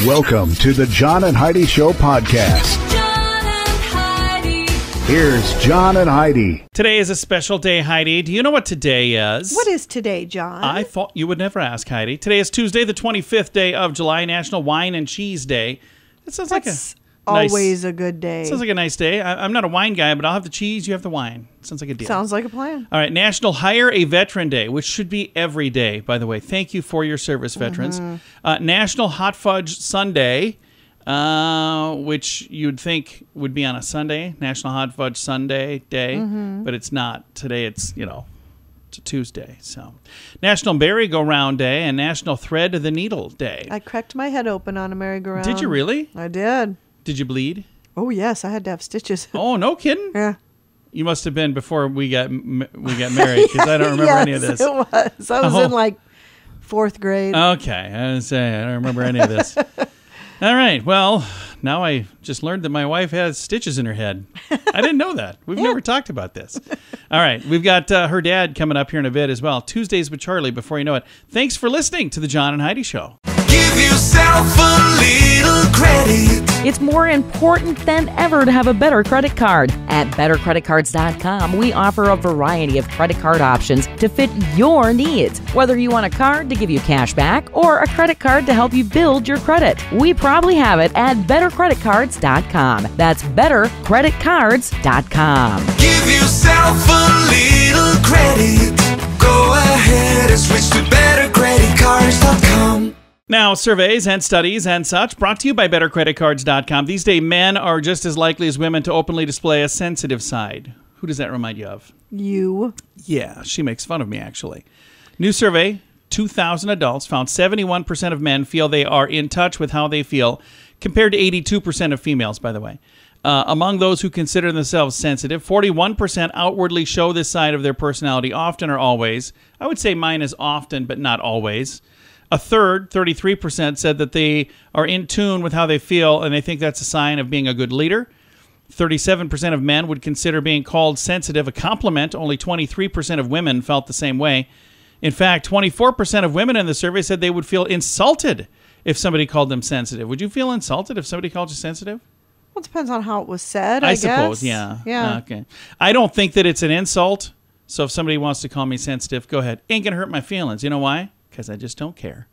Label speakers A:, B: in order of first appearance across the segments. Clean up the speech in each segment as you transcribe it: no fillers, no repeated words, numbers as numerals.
A: Welcome to the John and Heidi Show podcast.
B: John and Heidi.
A: Here's John and Heidi.
C: Today is a special day, Heidi. Do you know what today is?
D: What is today, John?
C: I thought you would never ask, Heidi. Today is Tuesday, the 25th day of July, National Wine and Cheese Day. It sounds like
D: always a good day.
C: Sounds like a nice day. I'm not a wine guy, but I'll have the cheese, you have the wine. Sounds like a deal.
D: Sounds like a plan.
C: All right, National Hire a Veteran Day, which should be every day, by the way. Thank you for your service, veterans. National Hot Fudge Sunday, which you'd think would be on a Sunday, National Hot Fudge Sunday Day, but it's not. Today it's, it's a Tuesday. So, National Merry-Go-Round Day and National Thread the Needle Day.
D: I cracked my head open on a merry-go-round.
C: Did you really?
D: I did.
C: Did you bleed?
D: Oh, yes. I had to have stitches.
C: Oh, no kidding?
D: Yeah.
C: You must have been before we got married, because I don't remember any of this.
D: It was. I was in like fourth grade.
C: Okay, I was saying I don't remember any of this. All right, well, now I just learned that my wife has stitches in her head. I didn't know that. We've never talked about this. All right, we've got her dad coming up here in a bit as well. Tuesdays with Charlie, before you know it. Thanks for listening to the John and Heidi Show.
B: Give yourself a little credit.
E: It's more important than ever to have a better credit card. At bettercreditcards.com, we offer a variety of credit card options to fit your needs. Whether you want a card to give you cash back or a credit card to help you build your credit, we probably have it at bettercreditcards.com. That's bettercreditcards.com.
B: Give yourself a little credit. Go ahead and switch to bettercreditcards.com.
C: Now, surveys and studies and such brought to you by bettercreditcards.com. These days, men are just as likely as women to openly display a sensitive side. Who does that remind you of?
D: You.
C: Yeah, she makes fun of me, actually. New survey, 2,000 adults found 71% of men feel they are in touch with how they feel, compared to 82% of females, by the way. Among those who consider themselves sensitive, 41% outwardly show this side of their personality often or always. I would say mine is often, but not always. A third, 33%, said that they are in tune with how they feel, and they think that's a sign of being a good leader. 37% of men would consider being called sensitive a compliment. Only 23% of women felt the same way. In fact, 24% of women in the survey said they would feel insulted if somebody called them sensitive. Would you feel insulted if somebody called you sensitive?
D: Well, it depends on how it was said, I guess.
C: Suppose, yeah.
D: Yeah.
C: Okay. I don't think that it's an insult, so if somebody wants to call me sensitive, go ahead. Ain't going to hurt my feelings. You know why? Because I just don't care.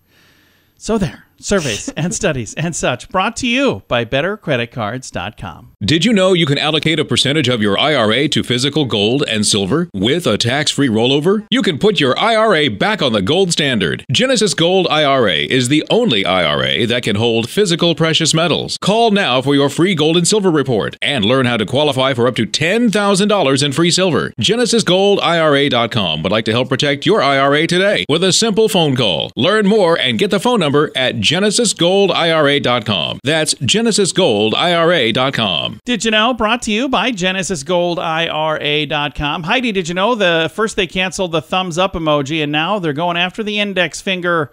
C: So there, surveys and studies and such brought to you by bettercreditcards.com.
F: Did you know you can allocate a percentage of your IRA to physical gold and silver with a tax-free rollover? You can put your IRA back on the gold standard. Genesis Gold IRA is the only IRA that can hold physical precious metals. Call now for your free gold and silver report and learn how to qualify for up to $10,000 in free silver. GenesisGoldIRA.com would like to help protect your IRA today with a simple phone call. Learn more and get the phone number at GenesisGoldIRA.com. That's GenesisGoldIRA.com.
C: Did you know? Brought to you by GenesisGoldIRA.com. Heidi, did you know first they canceled the thumbs up emoji and now they're going after the index finger?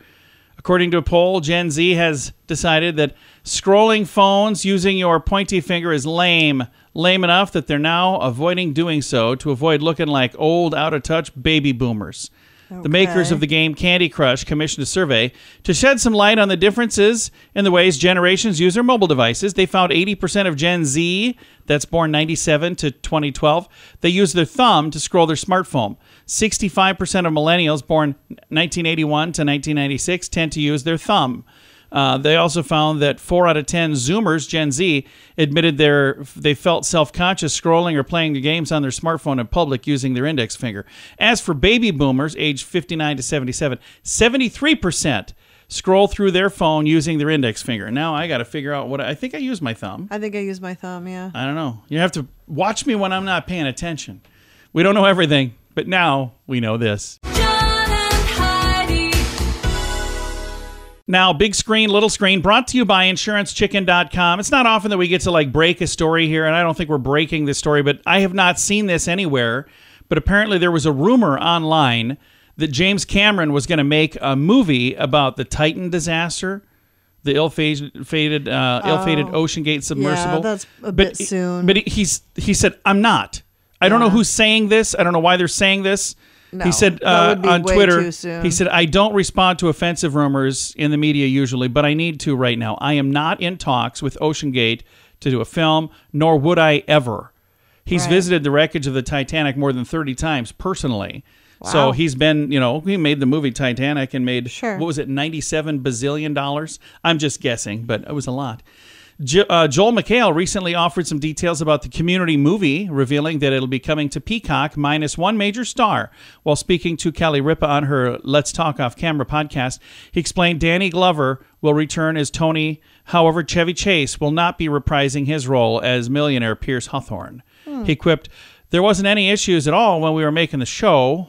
C: According to a poll, Gen Z has decided that scrolling phones using your pointy finger is lame. Lame enough that they're now avoiding doing so to avoid looking like old, out-of-touch baby boomers. Okay. The makers of the game Candy Crush commissioned a survey to shed some light on the differences in the ways generations use their mobile devices. They found 80% of Gen Z, that's born 97 to 2012, they use their thumb to scroll their smartphone. 65% of millennials born 1981 to 1996 tend to use their thumb. They also found that 4 out of 10 Zoomers, Gen Z, admitted they felt self-conscious scrolling or playing the games on their smartphone in public using their index finger. As for baby boomers, aged 59 to 77, 73% scroll through their phone using their index finger. Now I got to figure out I think I use my thumb.
D: I think I use my thumb, yeah.
C: I don't know. You have to watch me when I'm not paying attention. We don't know everything, but now we know this. Now, big screen, little screen, brought to you by InsuranceChicken.com. It's not often that we get to break a story here, and I don't think we're breaking this story, but I have not seen this anywhere. But apparently there was a rumor online that James Cameron was going to make a movie about the Titan disaster, the ill-fated Ocean Gate submersible.
D: Yeah, that's a bit soon.
C: But he said, I'm not. I don't know who's saying this. I don't know why they're saying this.
D: No,
C: he said
D: that would be
C: on
D: way
C: Twitter,
D: too soon.
C: he said, I don't respond to offensive rumors in the media usually, but I need to right now. I am not in talks with OceanGate to do a film, nor would I ever. He's
D: Right.
C: visited the wreckage of the Titanic more than 30 times personally.
D: Wow.
C: So he's been, he made the movie Titanic and made,
D: Sure.
C: what was it, $97 bazillion? I'm just guessing, but it was a lot. Joel McHale recently offered some details about the Community movie, revealing that it'll be coming to Peacock minus one major star. While speaking to Callie Ripa on her Let's Talk Off Camera podcast, he explained Danny Glover will return as Tony. However, Chevy Chase will not be reprising his role as millionaire Pierce Hawthorne. He quipped, there wasn't any issues at all when we were making the show.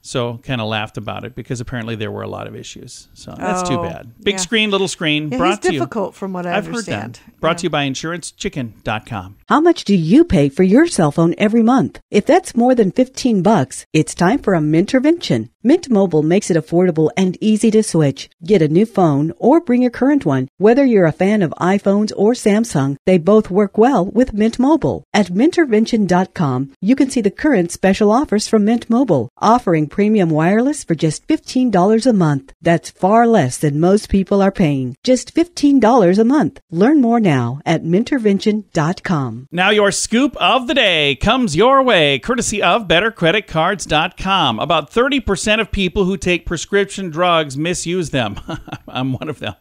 C: So kind of laughed about it because apparently there were a lot of issues. So that's too bad. Big
D: yeah.
C: screen, little screen.
D: Yeah,
C: brought
D: he's
C: to
D: difficult from what I
C: I've
D: understand.
C: heard that. Brought to you by InsuranceChicken.com.
G: How much do you pay for your cell phone every month? If that's more than $15, it's time for a Mintervention. Mint Mobile makes it affordable and easy to switch. Get a new phone or bring your current one. Whether you're a fan of iPhones or Samsung, they both work well with Mint Mobile. At Mintervention.com, you can see the current special offers from Mint Mobile, offering premium wireless for just $15 a month. That's far less than most people are paying. Just $15 a month. Learn more now at Mintervention.com.
C: Now your scoop of the day comes your way, courtesy of BetterCreditCards.com. About 30% of people who take prescription drugs misuse them. I'm one of them.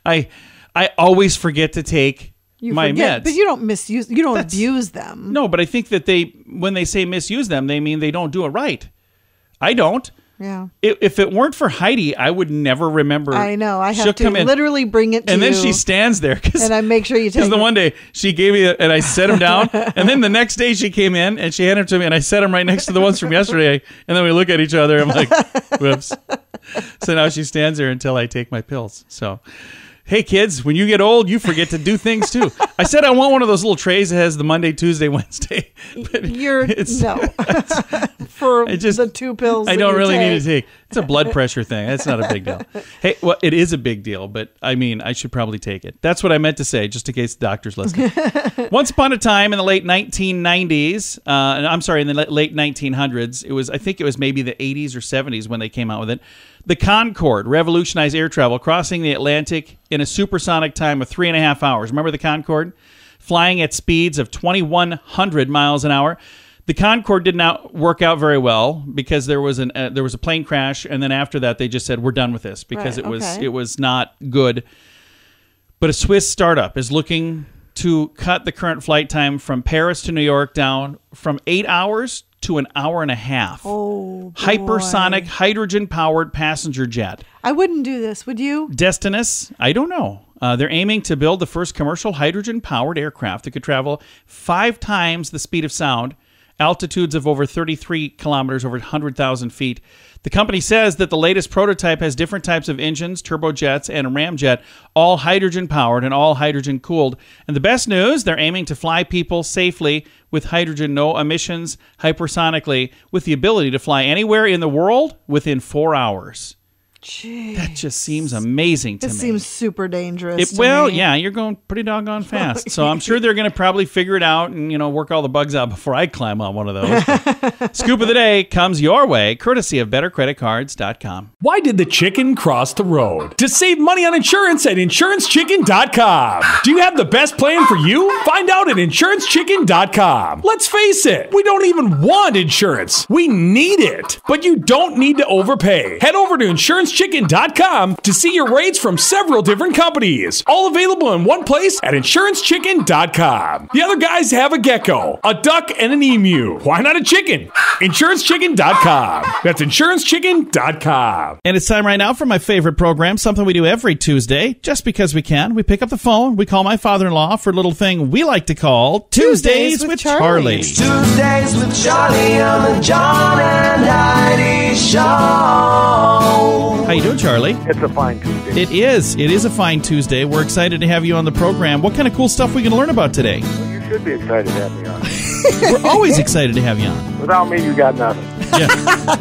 C: I always forget to take my meds.
D: But you don't misuse. You don't abuse them.
C: No, but I think that when they say misuse them, they mean they don't do it right. I don't.
D: Yeah.
C: If it weren't for Heidi, I would never remember.
D: I know. I have
C: She'll
D: to
C: come in,
D: literally bring it to
C: and then
D: you,
C: she stands there.
D: and I make sure you take
C: Because the
D: it.
C: one day she gave me and I set him down, and then the next day she came in and she handed it to me, and I set him right next to the ones from yesterday, and then we look at each other. I'm like, whoops. So now she stands there until I take my pills. So, hey kids, when you get old, you forget to do things too. I said I want one of those little trays that has the Monday, Tuesday, Wednesday. But
D: For the two pills.
C: I
D: that
C: don't
D: you
C: really
D: take.
C: need to take. It's a blood pressure thing. That's not a big deal. Hey, well, it is a big deal, but I mean, I should probably take it. That's what I meant to say, just in case the doctor's listening. Once upon a time in the late 1990s, in the late 1900s, I think it was maybe the 80s or 70s when they came out with it. The Concorde revolutionized air travel, crossing the Atlantic in a supersonic time of 3.5 hours. Remember the Concorde? Flying at speeds of 2,100 miles an hour. The Concorde did not work out very well because there was a plane crash, and then after that they just said we're done with this because it was not good. But a Swiss startup is looking to cut the current flight time from Paris to New York down from 8 hours to an hour and a half.
D: Oh, boy.
C: Hypersonic, hydrogen-powered passenger jet.
D: I wouldn't do this, would you?
C: Destinus, I don't know. They're aiming to build the first commercial hydrogen-powered aircraft that could travel 5 times the speed of sound, altitudes of over 33 kilometers, over 100,000 feet. The company says that the latest prototype has different types of engines, turbojets, and a ramjet, all hydrogen-powered and all hydrogen-cooled. And the best news, they're aiming to fly people safely with hydrogen, no emissions, hypersonically, with the ability to fly anywhere in the world within 4 hours.
D: Jeez.
C: That just seems amazing to me.
D: It seems super dangerous.
C: Yeah, you're going pretty doggone fast. So I'm sure they're going to probably figure it out and, work all the bugs out before I climb on one of those. Scoop of the day comes your way, courtesy of BetterCreditCards.com.
H: Why did the chicken cross the road? To save money on insurance at InsuranceChicken.com. Do you have the best plan for you? Find out at InsuranceChicken.com. Let's face it, we don't even want insurance. We need it. But you don't need to overpay. Head over to InsuranceChicken.com to see your rates from several different companies. All available in one place at InsuranceChicken.com. The other guys have a gecko, a duck, and an emu. Why not a chicken? InsuranceChicken.com. That's InsuranceChicken.com.
C: And it's time right now for my favorite program, something we do every Tuesday, just because we can. We pick up the phone, we call my father-in-law for a little thing we like to call Tuesdays with Charlie.
B: Tuesdays with Charlie on the John and Heidi Show.
C: How you doing, Charlie?
I: It's a fine Tuesday.
C: It is. It is a fine Tuesday. We're excited to have you on the program. What kind of cool stuff are we going to learn about today?
I: Well, you should be excited to have me on.
C: We're always excited to have you on.
I: Without me, you got nothing.
C: Yeah,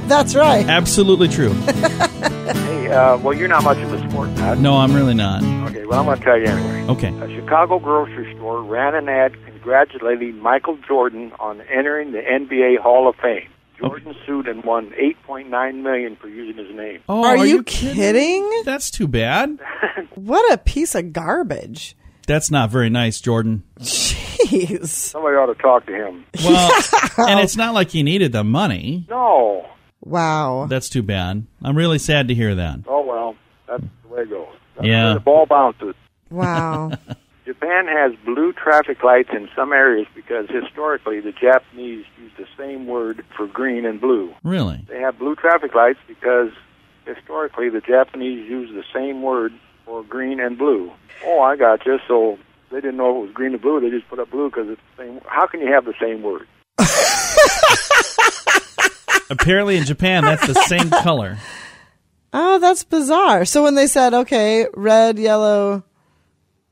D: That's right.
C: absolutely true.
I: Hey, well, you're not much of a sport nut.
C: No, I'm really not.
I: Okay, well, I'm going to tell you anyway.
C: Okay.
I: A Chicago grocery store ran an ad congratulating Michael Jordan on entering the NBA Hall of Fame. Jordan sued and won $8.9 million for using his name.
C: Oh,
D: Are you kidding?
C: That's too bad.
D: What a piece of garbage.
C: That's not very nice, Jordan.
D: Jeez.
I: Somebody ought to talk to him.
C: Well, and it's not like he needed the money.
I: No.
D: Wow.
C: That's too bad. I'm really sad to hear that.
I: Oh, well, that's the way it goes. That's
C: Yeah.
I: where the ball bounces.
D: Wow.
I: Japan has blue traffic lights in some areas because historically the Japanese used the same word for green and blue.
C: Really?
I: They have blue traffic lights because historically the Japanese used the same word for green and blue. Oh, I got you. So they didn't know it was green and blue. They just put up blue because it's the same. How can you have the same word?
C: Apparently in Japan, that's the same color.
D: Oh, that's bizarre. So when they said, okay, red, yellow,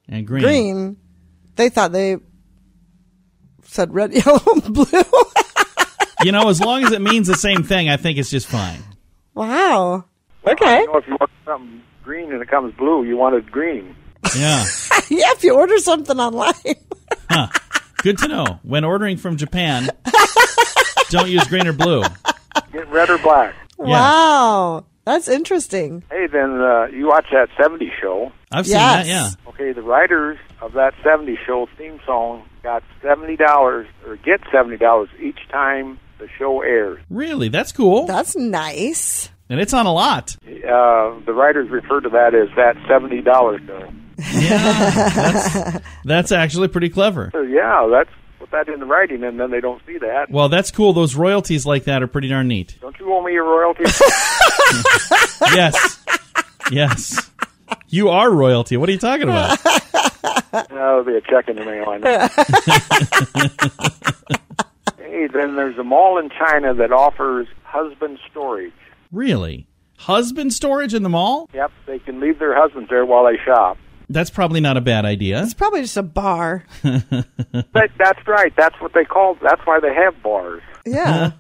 C: And green.
D: green, they thought they said red, yellow, and blue.
C: You know, as long as it means the same thing, I think it's just fine.
D: Wow. Okay.
I: You know, if you want something green and it comes blue, you wanted green.
C: Yeah.
D: Yeah, if you order something online.
C: Huh. Good to know. When ordering from Japan, don't use green or blue.
I: Get red or black.
D: Wow. That's interesting.
I: Hey, then you watch that 70s show.
C: I've seen that, yeah.
I: Okay, the writers of that 70s show theme song got $70 or get $70 each time the show airs.
C: Really? That's cool.
D: That's nice.
C: And it's on a lot.
I: The writers refer to that as that $70 show.
C: Yeah. That's actually pretty clever.
I: So, yeah, that's put that in the writing, and then they don't see that.
C: Well, that's cool. Those royalties like that are pretty darn neat.
I: Don't you owe me your royalties?
C: Yes. Yes. You are royalty. What are you talking about?
I: That'll be a check in the mail, I know. Hey, then there's a mall in China that offers husband storage.
C: Really? Husband storage in the mall?
I: Yep, they can leave their husbands there while they shop.
C: That's probably not a bad idea.
D: It's probably just a bar.
I: That's right. That's what they call. That's why they have bars.
D: Yeah.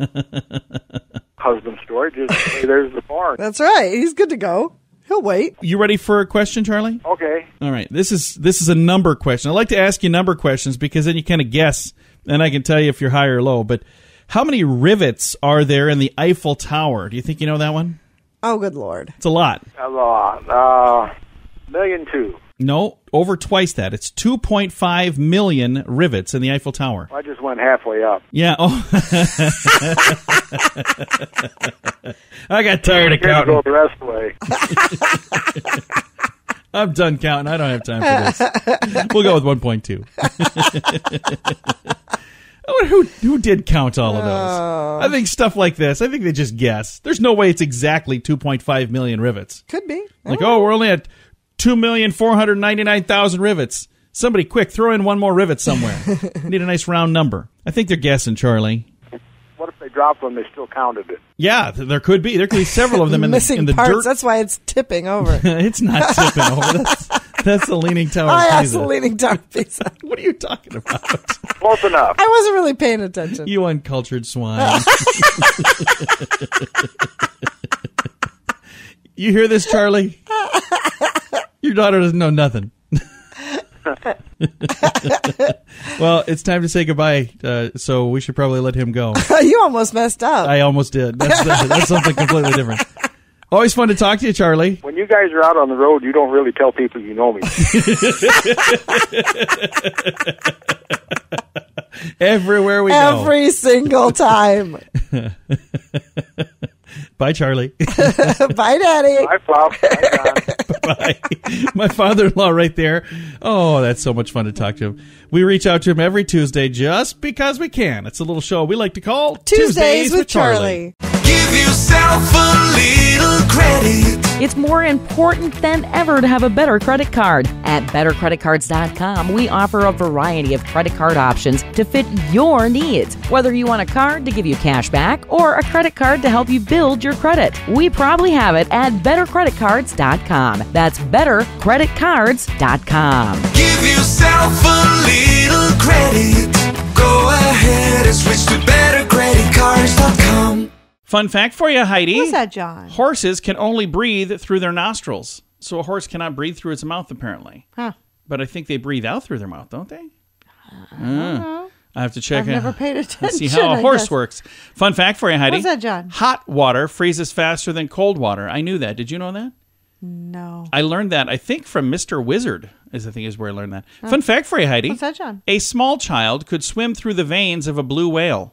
I: Husband storage is, hey, there's the bar.
D: That's right. He's good to go. He'll wait.
C: You ready for a question, Charlie?
I: Okay.
C: All right. This is a number question. I like to ask you number questions because then you kind of guess, and I can tell you if you're high or low. But how many rivets are there in the Eiffel Tower? Do you think you know that one?
D: Oh, good Lord.
C: It's a lot.
I: A lot. 1,000,002.
C: No, over twice that. It's 2.5 million rivets in the Eiffel Tower.
I: I just went halfway up.
C: Yeah. Oh. I got tired of
I: Can't
C: counting.
I: go the rest of the way.
C: I'm done counting. I don't have time for this. We'll go with 1.2. Who did count all of those? I think stuff like this, I think they just guess. There's no way it's exactly 2.5 million rivets.
D: Could be.
C: Like, we're only at 2,499,000 rivets. Somebody quick, throw in one more rivet somewhere. Need a nice round number. I think they're guessing, Charlie.
I: What if they dropped one? They still counted it.
C: Yeah, there could be. There could be several of them in
D: Missing
C: the
D: parts.
C: dirt.
D: That's why it's tipping over.
C: It's not tipping over. That's the Leaning Tower
D: Oh,
C: of
D: yeah, it's
C: Pisa.
D: the Leaning Tower of Pisa.
C: What are you talking about?
I: Close enough.
D: I wasn't really paying attention.
C: You uncultured swine. You hear this, Charlie? Your daughter doesn't know nothing. Well, it's time to say goodbye, so we should probably let him go.
D: You almost messed up.
C: I almost did. That's something completely different. Always fun to talk to you, Charlie.
I: When you guys are out on the road, you don't really tell people you know me.
C: Everywhere we go.
D: Every single time.
C: Bye, Charlie.
D: Bye, Daddy.
I: Bye, Flop. Bye, John.
C: Bye. My father-in-law right there. Oh, that's so much fun to talk to him. We reach out to him every Tuesday just because we can. It's a little show we like to call
D: Tuesdays with Charlie.
B: Give yourself a little credit.
E: It's more important than ever to have a better credit card. At bettercreditcards.com, we offer a variety of credit card options to fit your needs. Whether you want a card to give you cash back or a credit card to help you build your credit, we probably have it at bettercreditcards.com. That's bettercreditcards.com.
B: Give yourself a little credit. Go ahead and switch to bettercreditcards.com.
C: Fun fact for you, Heidi.
D: What's that, John?
C: Horses can only breathe through their nostrils. So a horse cannot breathe through its mouth, apparently.
D: Huh.
C: But I think they breathe out through their mouth, don't they? I have to check.
D: I've never paid attention.
C: See how a horse works. Fun fact for you, Heidi.
D: What's that, John?
C: Hot water freezes faster than cold water. I knew that. Did you know that?
D: No.
C: I learned that, I think, from Mr. Wizard, is where I learned that. Fun fact for you, Heidi.
D: What's that, John?
C: A small child could swim through the veins of a blue whale.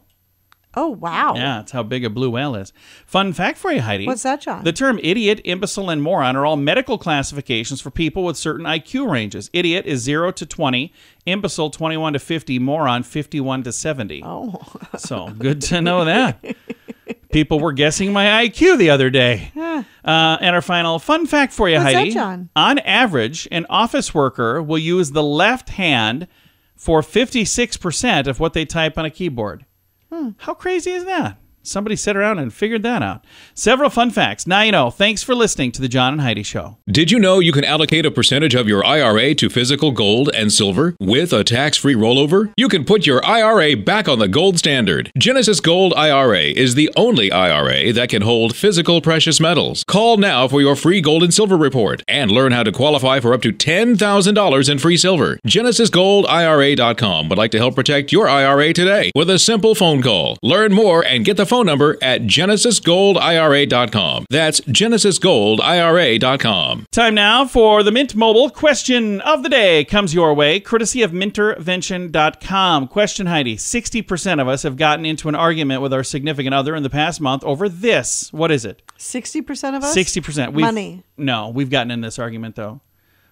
D: Oh, wow.
C: Yeah, that's how big a blue whale is. Fun fact for you, Heidi.
D: What's that, John?
C: The term idiot, imbecile, and moron are all medical classifications for people with certain IQ ranges. Idiot is 0 to 20, imbecile 21 to 50, moron 51 to 70.
D: Oh.
C: So good to know that. People were guessing my IQ the other day. And our final fun fact for you,
D: What's
C: Heidi.
D: that, John?
C: On average, an office worker will use the left hand for 56% of what they type on a keyboard. How crazy is that? Somebody sat around and figured that out. Several fun facts. Now you know. Thanks for listening to the John and Heidi Show.
F: Did you know you can allocate a percentage of your IRA to physical gold and silver with a tax-free rollover? You can put your IRA back on the gold standard. Genesis Gold IRA is the only IRA that can hold physical precious metals. Call now for your free gold and silver report and learn how to qualify for up to $10,000 in free silver. GenesisGoldIRA.com would like to help protect your IRA today with a simple phone call. Learn more and get the phone number at GenesisGoldIRA.com. That's GenesisGoldIRA.com.
C: Time now for the Mint Mobile question of the day. Comes your way, courtesy of Mintervention.com. Question, Heidi. 60% of us have gotten into an argument with our significant other in the past month over this. What is it?
D: 60% of us?
C: 60%.
D: Money.
C: No, we've gotten in this argument, though.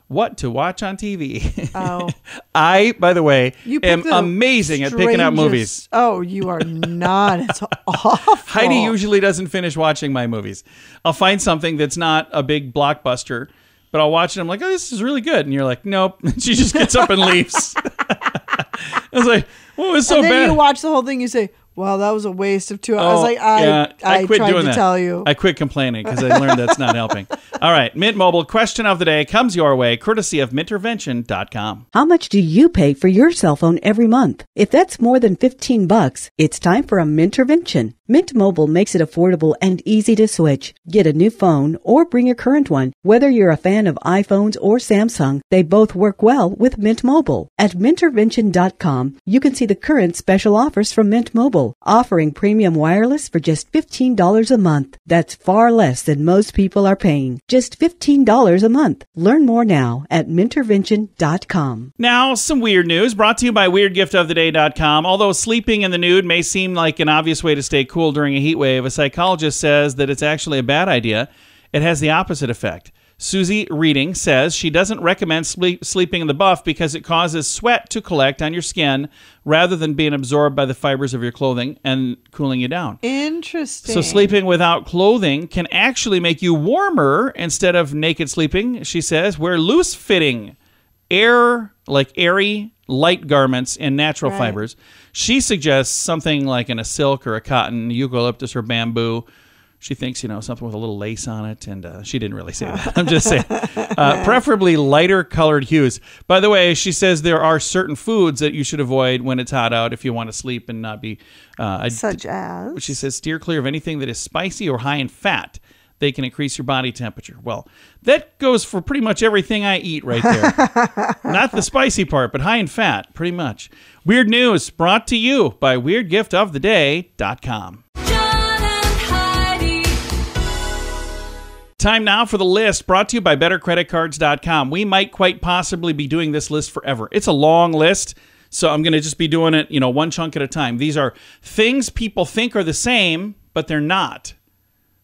C: What to watch on TV.
D: Oh.
C: I, by the way,
D: You
C: am
D: pick the
C: amazing at picking out movies.
D: Oh, you are not. It's awful.
C: Heidi usually doesn't finish watching my movies. I'll find something that's not a big blockbuster, but I'll watch it. I'm like, oh, this is really good. And you're like, nope. She just gets up and leaves. I was like, what was so
D: and then
C: bad?
D: You watch the whole thing. You say, wow, that was a waste of 2 hours. I was like, I
C: quit
D: tried
C: doing
D: to
C: that.
D: tell you.
C: I quit complaining because I learned that's not helping. All right, Mint Mobile question of the day comes your way, courtesy of Mintervention.com.
G: How much do you pay for your cell phone every month? If that's more than $15, it's time for a Mintervention. Mint Mobile makes it affordable and easy to switch. Get a new phone or bring your current one. Whether you're a fan of iPhones or Samsung, they both work well with Mint Mobile. At Mintervention.com, you can see the current special offers from Mint Mobile, offering premium wireless for just $15 a month. That's far less than most people are paying. Just $15 a month. Learn more now at Mintervention.com.
C: Now, some weird news brought to you by WeirdGiftOfTheDay.com. Although sleeping in the nude may seem like an obvious way to stay cool during a heat wave, a psychologist says that it's actually a bad idea. It has the opposite effect. Susie Reading says she doesn't recommend sleeping in the buff because it causes sweat to collect on your skin rather than being absorbed by the fibers of your clothing and cooling you down.
D: Interesting.
C: So sleeping without clothing can actually make you warmer instead of naked sleeping, she says. Wear loose-fitting, airy, light garments in natural fibers. She suggests something like in a silk or a cotton, eucalyptus or bamboo. She thinks, something with a little lace on it, and she didn't really say that. I'm just saying. Preferably lighter colored hues. By the way, she says there are certain foods that you should avoid when it's hot out if you want to sleep and not be...
D: Such as?
C: She says steer clear of anything that is spicy or high in fat. They can increase your body temperature. Well, that goes for pretty much everything I eat right there. Not the spicy part, but high in fat, pretty much. Weird news brought to you by WeirdGiftOfTheDay.com. Time now for the list brought to you by BetterCreditCards.com. We might quite possibly be doing this list forever. It's a long list, so I'm going to just be doing it, one chunk at a time. These are things people think are the same, but they're not.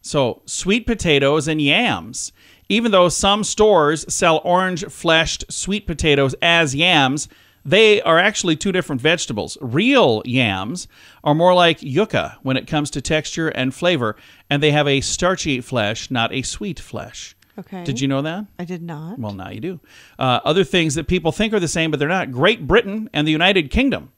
C: So, sweet potatoes and yams. Even though some stores sell orange-fleshed sweet potatoes as yams, they are actually two different vegetables. Real yams are more like yucca when it comes to texture and flavor, and they have a starchy flesh, not a sweet flesh.
D: Okay.
C: Did you know that?
D: I did not.
C: Well, now you do. Other things that people think are the same, but they're not. Great Britain and the United Kingdom.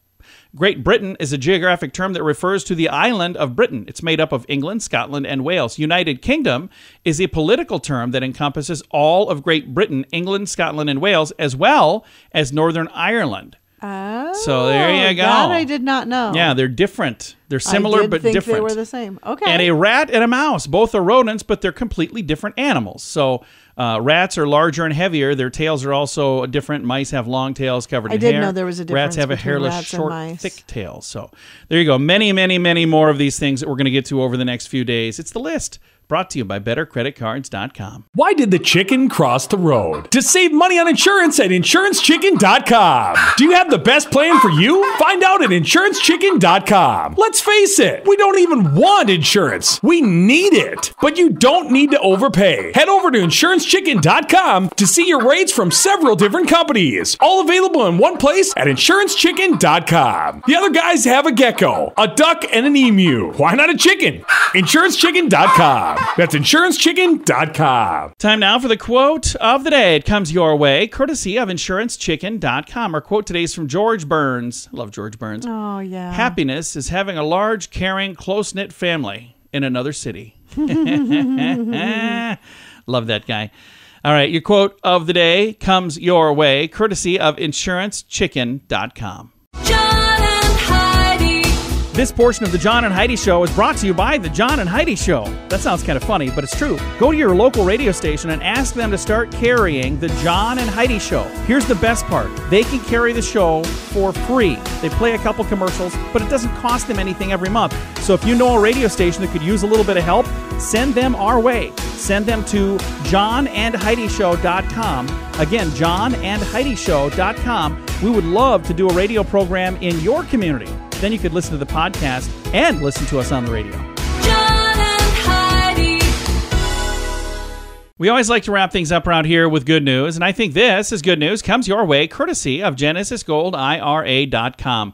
C: Great Britain is a geographic term that refers to the island of Britain. It's made up of England, Scotland, and Wales. United Kingdom is a political term that encompasses all of Great Britain, England, Scotland, and Wales, as well as Northern Ireland.
D: Oh,
C: so there you go.
D: That I did not know.
C: Yeah, they're different. They're similar but different.
D: They were the same. Okay.
C: And a rat and a mouse, both are rodents, but they're completely different animals. So Rats are larger and heavier. Their tails are also different. Mice have long tails covered in hair.
D: I did know there was a difference.
C: Rats have a
D: between
C: hairless,
D: rats and
C: short,
D: mice.
C: thick tail. So there you go. Many, many, many more of these things that we're going to get to over the next few days. It's the list. Brought to you by BetterCreditCards.com.
H: Why did the chicken cross the road? To save money on insurance at InsuranceChicken.com. Do you have the best plan for you? Find out at InsuranceChicken.com. Let's face it, we don't even want insurance. We need it. But you don't need to overpay. Head over to InsuranceChicken.com to see your rates from several different companies. All available in one place at InsuranceChicken.com. The other guys have a gecko, a duck, and an emu. Why not a chicken? InsuranceChicken.com. That's InsuranceChicken.com.
C: Time now for the quote of the day. It comes your way, courtesy of InsuranceChicken.com. Our quote today is from George Burns. I love George Burns.
D: Oh, yeah.
C: Happiness is having a large, caring, close-knit family in another city. Love that guy. All right, your quote of the day comes your way, courtesy of InsuranceChicken.com. This portion of the John and Heidi Show is brought to you by the John and Heidi Show. That sounds kind of funny, but it's true. Go to your local radio station and ask them to start carrying the John and Heidi Show. Here's the best part. They can carry the show for free. They play a couple commercials, but it doesn't cost them anything every month. So if you know a radio station that could use a little bit of help, send them our way. Send them to johnandheidishow.com. Again, johnandheidishow.com. We would love to do a radio program in your community. Then you could listen to the podcast and listen to us on the radio.
B: John and Heidi.
C: We always like to wrap things up around here with good news, and I think this is good news. Comes your way courtesy of GenesisGoldIRA.com.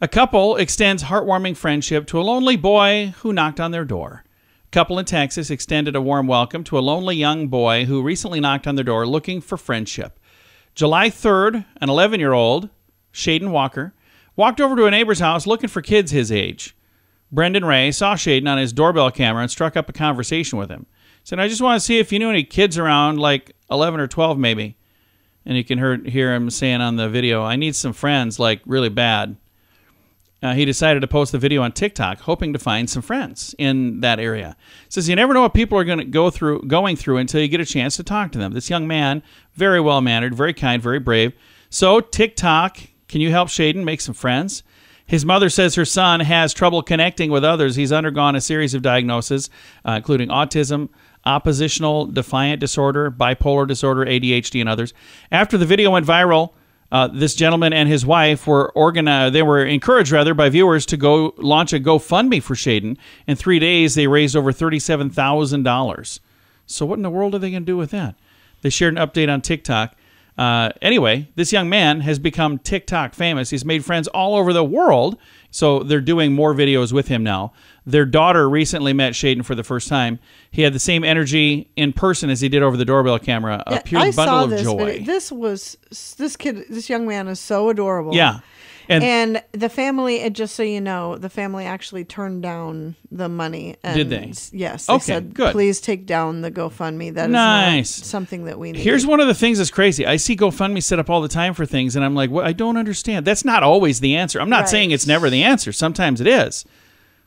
C: A couple extends heartwarming friendship to a lonely boy who knocked on their door. A couple in Texas extended a warm welcome to a lonely young boy who recently knocked on their door looking for friendship. July 3rd, an 11-year-old, Shaden Walker, walked over to a neighbor's house looking for kids his age. Brendan Ray saw Shaden on his doorbell camera and struck up a conversation with him. He said, I just want to see if you knew any kids around, like 11 or 12 maybe. And you can hear him saying on the video, I need some friends, like really bad. He decided to post the video on TikTok, hoping to find some friends in that area. He says, you never know what people are going through until you get a chance to talk to them. This young man, very well-mannered, very kind, very brave. So TikTok, can you help Shaden make some friends? His mother says her son has trouble connecting with others. He's undergone a series of diagnoses, including autism, oppositional defiant disorder, bipolar disorder, ADHD, and others. After the video went viral, this gentleman and his wife were encouraged by viewers to go launch a GoFundMe for Shaden. In 3 days, they raised over $37,000. So what in the world are they going to do with that? They shared an update on TikTok. Anyway, this young man has become TikTok famous. He's made friends all over the world, so they're doing more videos with him now. Their daughter recently met Shaden for the first time. He had the same energy in person as he did over the doorbell camera. A pure bundle of joy.
D: This young man is so adorable.
C: Yeah.
D: And the family, just so you know, the family actually turned down the money. And
C: did they?
D: Yes. They said,
C: good.
D: Please take down the GoFundMe. That
C: nice.
D: is not something that we need.
C: Here's one of the things that's crazy. I see GoFundMe set up all the time for things, and I'm like, well, I don't understand. That's not always the answer. I'm not saying it's never the answer. Sometimes it is,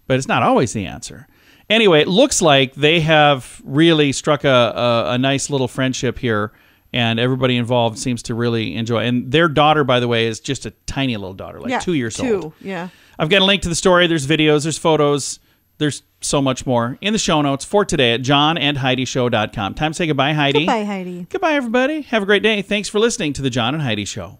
C: but it's not always the answer. Anyway, it looks like they have really struck a nice little friendship here. And everybody involved seems to really enjoy it. And their daughter, by the way, is just a tiny little daughter, 2 years old.
D: Yeah.
C: I've got a link to the story. There's videos, there's photos, there's so much more in the show notes for today at johnandheidishow.com. Time to say goodbye, Heidi.
D: Goodbye, Heidi.
C: Goodbye, everybody. Have a great day. Thanks for listening to the John and Heidi Show.